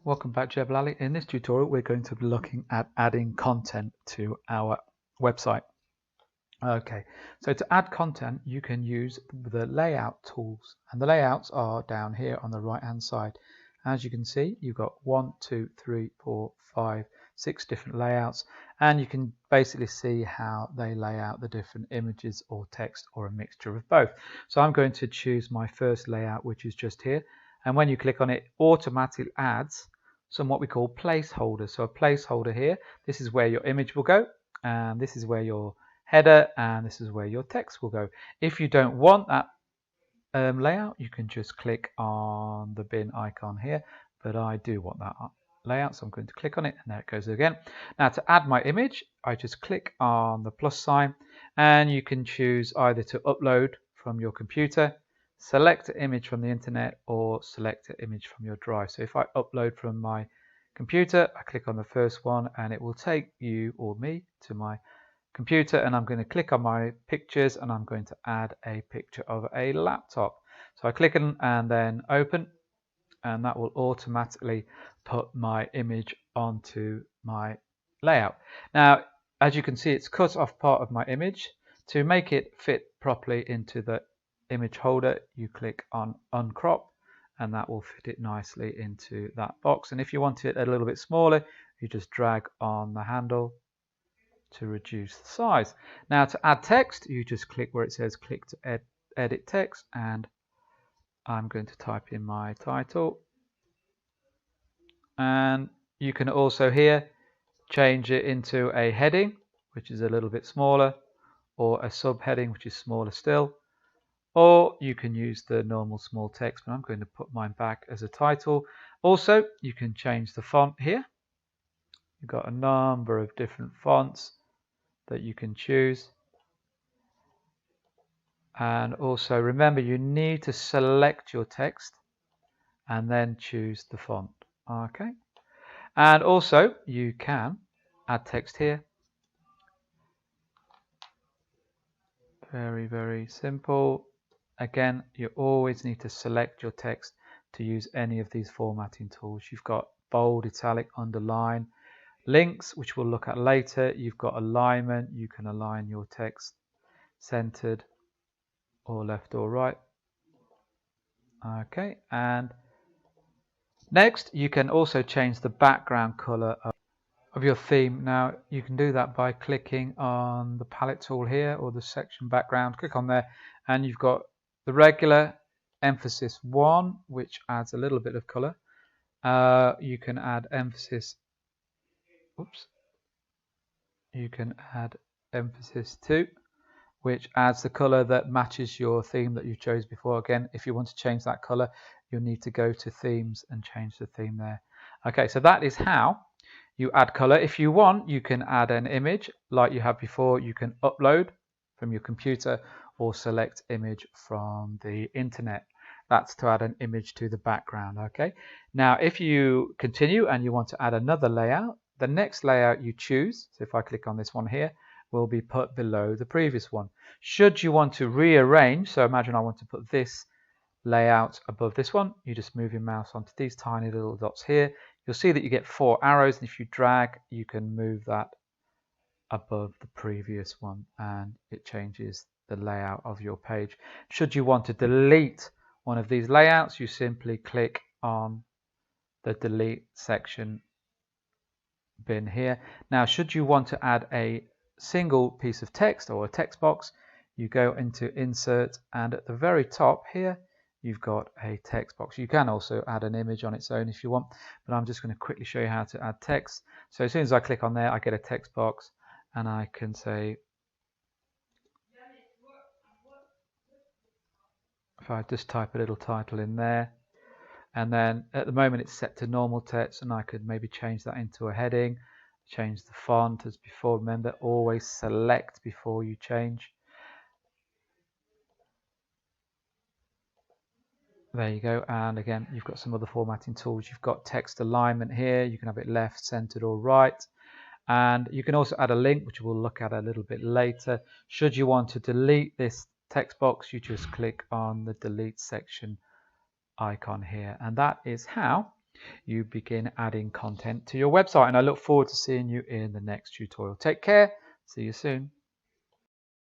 Welcome back, Jebel Ali. In this tutorial, we're going to be looking at adding content to our website. Okay, so to add content, you can use the layout tools, and the layouts are down here on the right hand side. As you can see, you've got 1, 2, 3, 4, 5, 6 different layouts, and you can basically see how they lay out the different images or text or a mixture of both. So I'm going to choose my first layout, which is just here, and when you click on it, automatically adds some what we call placeholders. So a placeholder here, this is where your image will go, and this is where your header, and this is where your text will go. If you don't want that layout, you can just click on the bin icon here, but I do want that layout, so I'm going to click on it, and there it goes again. Now to add my image, I just click on the plus sign, and you can choose either to upload from your computer, select an image from the internet, or select an image from your drive. So if I upload from my computer, I click on the first one, and it will take you or me to my computer, and I'm going to click on my pictures, and I'm going to add a picture of a laptop. So I click and then open, and that will automatically put my image onto my layout. Now, as you can see, it's cut off part of my image. To make it fit properly into the image holder, you click on uncrop, and that will fit it nicely into that box. And if you want it a little bit smaller, you just drag on the handle to reduce the size. Now to add text, you just click where it says click to edit text, and I'm going to type in my title, and you can also here change it into a heading, which is a little bit smaller, or a subheading, which is smaller still, or you can use the normal small text, but I'm going to put mine back as a title. Also, you can change the font here. You've got a number of different fonts that you can choose. And also remember, you need to select your text and then choose the font. Okay. And also you can add text here. Very, very simple. Again, you always need to select your text to use any of these formatting tools. You've got bold, italic, underline, links, which we'll look at later. You've got alignment. You can align your text centered or left or right. Okay, and next you can also change the background color of your theme. Now you can do that by clicking on the palette tool here, or the section background. Click on there, and you've got the regular emphasis 1, which adds a little bit of color. You can add emphasis, you can add emphasis 2, which adds the color that matches your theme that you chose before. Again, if you want to change that color, you'll need to go to themes and change the theme there. Okay, so that is how you add color. If you want, you can add an image like you have before. You can upload from your computer or select image from the internet. That's to add an image to the background. Okay, now if you continue and you want to add another layout, the next layout you choose, so if I click on this one here, will be put below the previous one. Should you want to rearrange, so imagine I want to put this layout above this one, you just move your mouse onto these tiny little dots here. You'll see that you get 4 arrows, and if you drag, you can move that above the previous one, and it changes the layout of your page. Should you want to delete one of these layouts, you simply click on the delete section bin here. Now, should you want to add a single piece of text or a text box, you go into insert, and at the very top here you've got a text box. You can also add an image on its own if you want, but I'm just going to quickly show you how to add text. So as soon as I click on there, I get a text box, and I can say, if I just type a little title in there, and then at the moment it's set to normal text, and I could maybe change that into a heading, change the font as before. Remember, always select before you change. There you go, and again you've got some other formatting tools. You've got text alignment here. You can have it left, centered, or right, and you can also add a link, which we'll look at a little bit later. Should you want to delete this text box, you just click on the delete section icon here, and that is how you begin adding content to your website. And I look forward to seeing you in the next tutorial. Take care. See you soon.